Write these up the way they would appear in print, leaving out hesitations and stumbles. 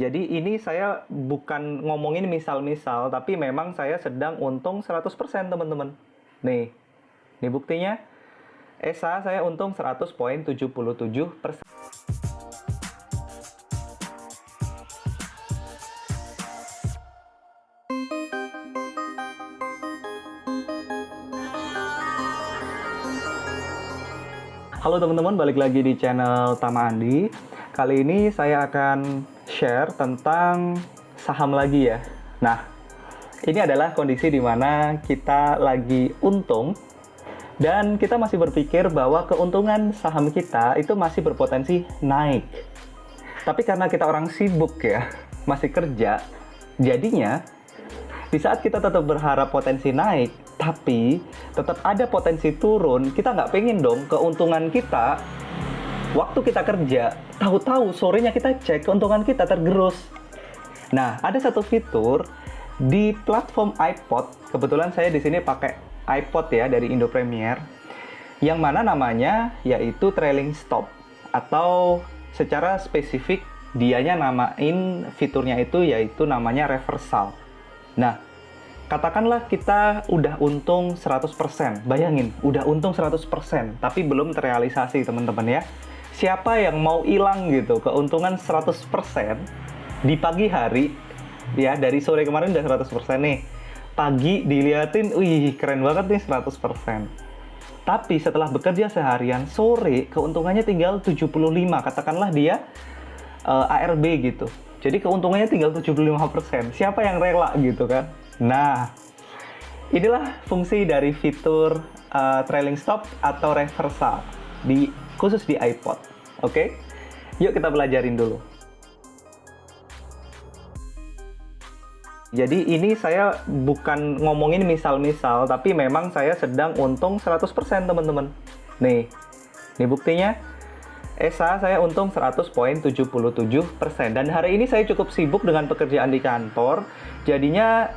jadi ini saya bukan ngomongin misal-misal, tapi memang saya sedang untung 100% teman-teman. Nih, ini buktinya. ESA saya untung 100,77%. Halo teman-teman, balik lagi di channel Tama Andi. Kali ini saya akan share tentang saham lagi ya. Nah, ini adalah kondisi di mana kita lagi untung dan kita masih berpikir bahwa keuntungan saham kita itu masih berpotensi naik. Tapi karena kita orang sibuk ya, masih kerja, jadinya di saat kita tetap berharap potensi naik, tapi tetap ada potensi turun, kita nggak pengen dong keuntungan kita waktu kita kerja, tahu-tahu sorenya kita cek keuntungan kita tergerus. Nah, ada satu fitur di platform iPod, kebetulan saya di sini pakai iPod ya dari Indo Premier, yang mana namanya yaitu trailing stop, atau secara spesifik dianya namain fiturnya itu yaitu namanya reversal. Nah, katakanlah kita udah untung 100%. Bayangin, udah untung 100%, tapi belum terrealisasi teman-teman ya. Siapa yang mau hilang gitu, keuntungan 100% di pagi hari, ya dari sore kemarin udah 100% nih. Pagi diliatin, wih keren banget nih 100%. Tapi setelah bekerja seharian, sore keuntungannya tinggal 75, katakanlah dia ARB gitu. Jadi keuntungannya tinggal 75%. Siapa yang rela gitu kan? Nah, inilah fungsi dari fitur trailing stop atau reversal khusus di iPod. Oke? Yuk kita pelajarin dulu. Jadi ini saya bukan ngomongin misal-misal, tapi memang saya sedang untung 100% teman-teman. Nih, ini buktinya. ESA saya untung 100,77%. Dan hari ini saya cukup sibuk dengan pekerjaan di kantor. Jadinya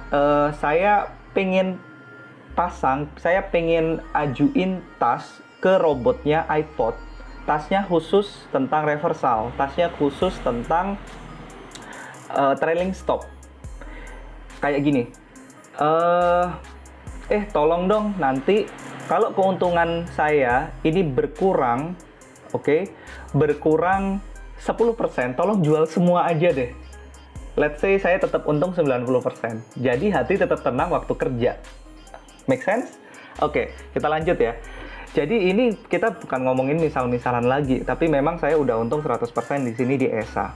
saya pengen ajuin tas ke robotnya iPod. Tasnya khusus tentang reversal, tasnya khusus tentang trailing stop. Kayak gini, tolong dong nanti kalau keuntungan saya ini berkurang, berkurang 10%, tolong jual semua aja deh. Let's say saya tetap untung 90%. Jadi hati tetap tenang waktu kerja. Make sense? Oke, kita lanjut ya. Jadi ini kita bukan ngomongin misal-misalan lagi, tapi memang saya udah untung 100% di sini di ESA.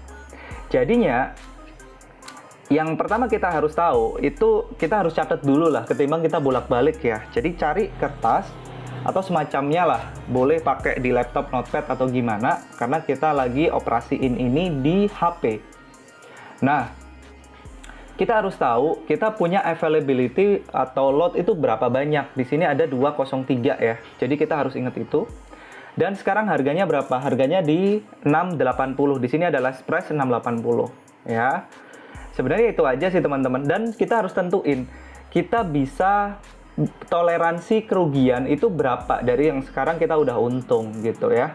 Jadinya yang pertama kita harus tahu itu kita harus catat dulu lah ketimbang kita bolak-balik ya. Jadi cari kertas atau semacamnya lah, boleh pakai di laptop, notepad atau gimana, karena kita lagi operasiin ini di HP. Nah, kita harus tahu kita punya availability atau lot itu berapa banyak. Di sini ada 203 ya, jadi kita harus ingat itu. Dan sekarang harganya berapa? Harganya di 680. Di sini ada last price 680 ya. Sebenarnya itu aja sih teman-teman. Dan kita harus tentuin kita bisa toleransi kerugian itu berapa dari yang sekarang kita udah untung gitu ya.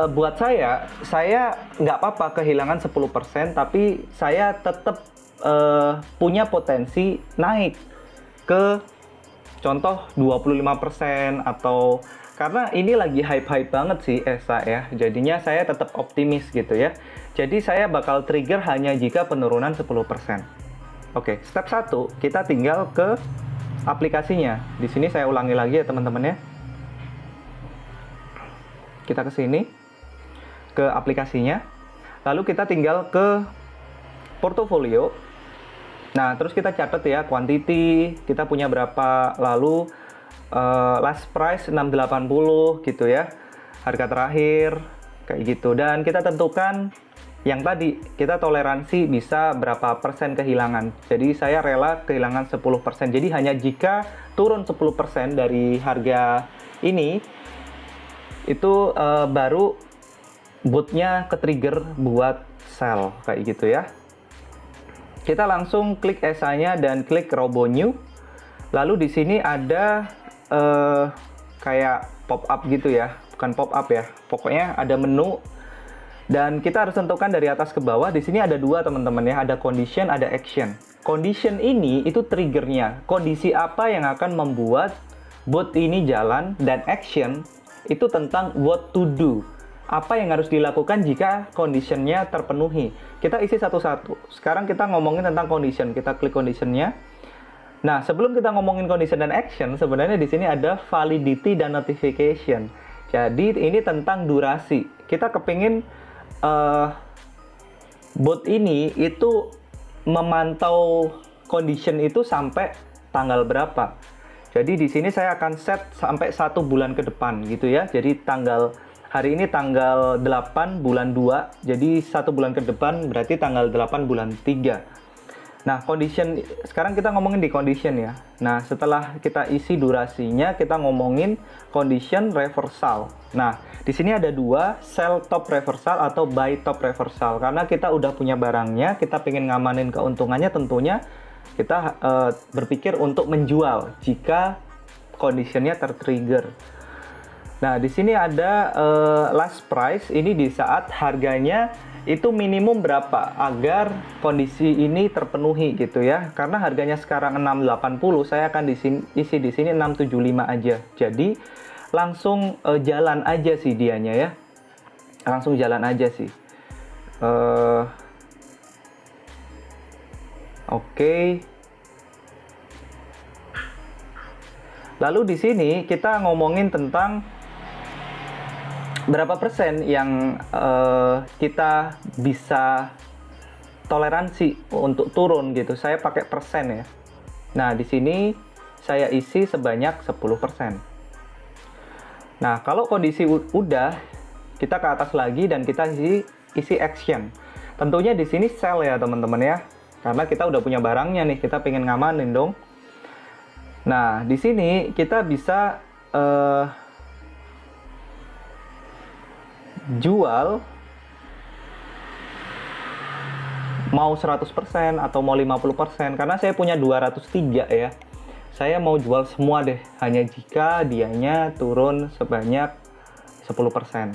Buat saya nggak apa-apa kehilangan 10%, tapi saya tetap punya potensi naik ke contoh 25% atau karena ini lagi hype-hype banget sih ESA ya. Jadinya saya tetap optimis gitu ya. Jadi saya bakal trigger hanya jika penurunan 10%. Oke, step 1 kita tinggal ke aplikasinya. Di sini saya ulangi lagi ya teman-teman ya. Kita ke sini, ke aplikasinya. Lalu kita tinggal ke portofolio. Nah, terus kita catat ya quantity, kita punya berapa, lalu last price 680 gitu ya. Harga terakhir kayak gitu, dan kita tentukan yang tadi, kita toleransi bisa berapa persen kehilangan. Jadi saya rela kehilangan 10%. Jadi hanya jika turun 10% dari harga ini, itu baru botnya ke-trigger buat sell, kayak gitu ya. Kita langsung klik ESA-nya dan klik Robo New. Lalu di sini ada kayak pop-up gitu ya. Bukan pop-up ya. Pokoknya ada menu Dan kita harus tentukan dari atas ke bawah. Di sini ada dua teman-teman ya, ada condition, ada action. Condition ini itu triggernya, kondisi apa yang akan membuat bot ini jalan, dan action itu tentang what to do. Apa yang harus dilakukan jika conditionnya terpenuhi. Kita isi satu-satu. Sekarang kita ngomongin tentang condition. Kita klik conditionnya. Nah, sebelum kita ngomongin condition dan action, sebenarnya di sini ada validity dan notification. Jadi ini tentang durasi. Kita kepingin bot ini itu memantau condition itu sampai tanggal berapa. Jadi di sini saya akan set sampai 1 bulan ke depan gitu ya. Jadi hari ini tanggal 8 bulan 2. Jadi 1 bulan ke depan berarti tanggal 8 bulan 3. Nah, condition sekarang kita ngomongin di condition ya. Nah, setelah kita isi durasinya, kita ngomongin condition reversal. Nah, di sini ada dua, sell top reversal atau buy top reversal. Karena kita udah punya barangnya, kita pengen ngamanin keuntungannya, tentunya kita berpikir untuk menjual jika conditionnya tertrigger. Nah, di sini ada last price. Ini di saat harganya itu minimum berapa agar kondisi ini terpenuhi gitu ya. Karena harganya sekarang 680, saya akan isi di sini 675 aja. Jadi langsung jalan aja sih dianya ya. Langsung jalan aja sih. Oke. Lalu di sini kita ngomongin tentang berapa persen yang kita bisa toleransi untuk turun gitu. Saya pakai persen ya. Nah, di sini saya isi sebanyak 10%. Nah, kalau kondisi udah, kita ke atas lagi dan kita isi action. Tentunya di sini sell ya teman-teman ya. Karena kita udah punya barangnya nih, kita pengen ngamanin dong. Nah, di sini kita bisa jual mau 100% atau mau 50%, karena saya punya 203 ya. Saya mau jual semua deh, hanya jika dianya turun sebanyak 10%.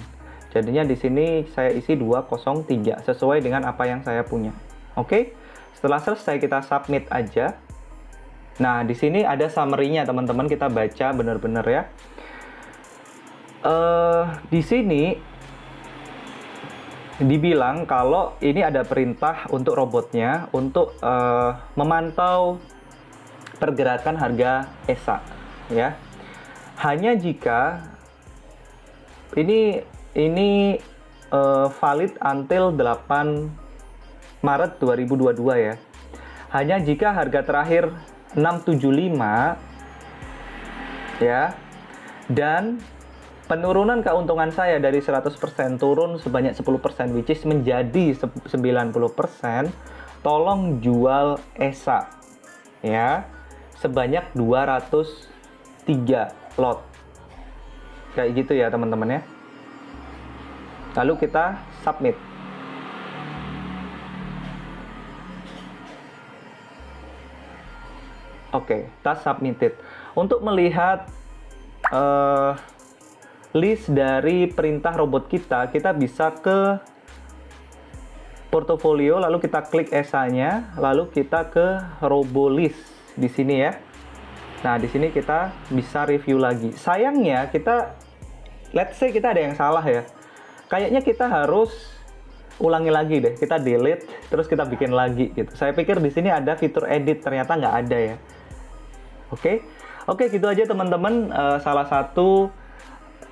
Jadinya di sini saya isi 203 sesuai dengan apa yang saya punya. Oke. Setelah selesai kita submit aja. Nah, di sini ada summary-nya teman-teman, kita baca benar-benar ya. Di sini dibilang kalau ini ada perintah untuk robotnya untuk memantau pergerakan harga ESA ya. Hanya jika ini valid until 8 Maret 2022 ya. Hanya jika harga terakhir 675 ya, dan penurunan keuntungan saya dari 100% turun sebanyak 10%, which is menjadi 90%, tolong jual ESA ya sebanyak 203 lot. Kayak gitu ya teman-teman ya. Lalu kita submit. Oke, task submitted. Untuk melihat list dari perintah robot kita bisa ke portofolio, lalu kita klik ESA-nya, lalu kita ke robo list di sini ya. Nah, di sini kita bisa review lagi. Sayangnya let's say kita ada yang salah ya. Kayaknya kita harus ulangi lagi deh. Kita delete, terus kita bikin lagi gitu. Saya pikir di sini ada fitur edit, ternyata nggak ada ya. Oke, gitu aja teman-teman. Salah satu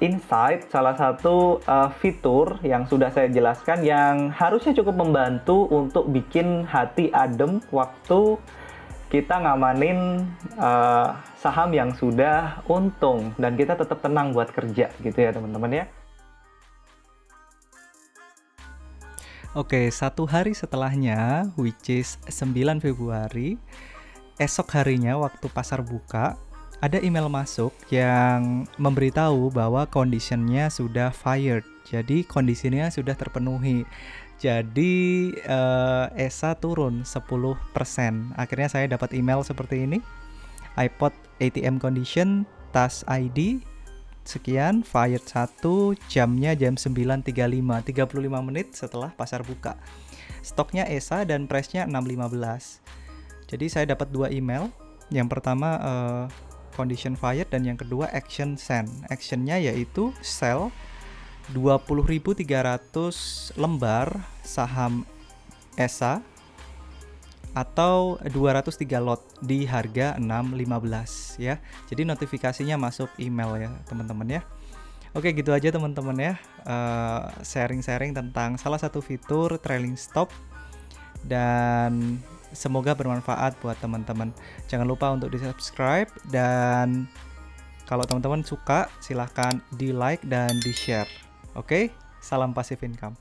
insight, salah satu fitur yang sudah saya jelaskan yang harusnya cukup membantu untuk bikin hati adem waktu kita ngamanin saham yang sudah untung dan kita tetap tenang buat kerja gitu ya teman-teman ya. Oke, 1 hari setelahnya, which is 9 Februari, esok harinya waktu pasar buka, ada email masuk yang memberitahu bahwa conditionnya sudah fired. Jadi kondisinya sudah terpenuhi. Jadi ESA turun 10%. Akhirnya saya dapat email seperti ini. iPod ATM condition, task ID, sekian, fired 1, jamnya jam 9.35, 35 menit setelah pasar buka. Stoknya ESA dan price-nya 6.15. Jadi saya dapat 2 email. Yang pertama condition fired dan yang kedua action send. Actionnya yaitu sell 20.300 lembar saham ESA atau 203 lot di harga 6.15 ya. Jadi notifikasinya masuk email ya teman-teman ya. Oke, gitu aja teman-teman ya, sharing-sharing tentang salah satu fitur trailing stop, dan semoga bermanfaat buat teman-teman. Jangan lupa untuk di-subscribe, dan kalau teman-teman suka silahkan di-like dan di-share. Oke, salam passive income.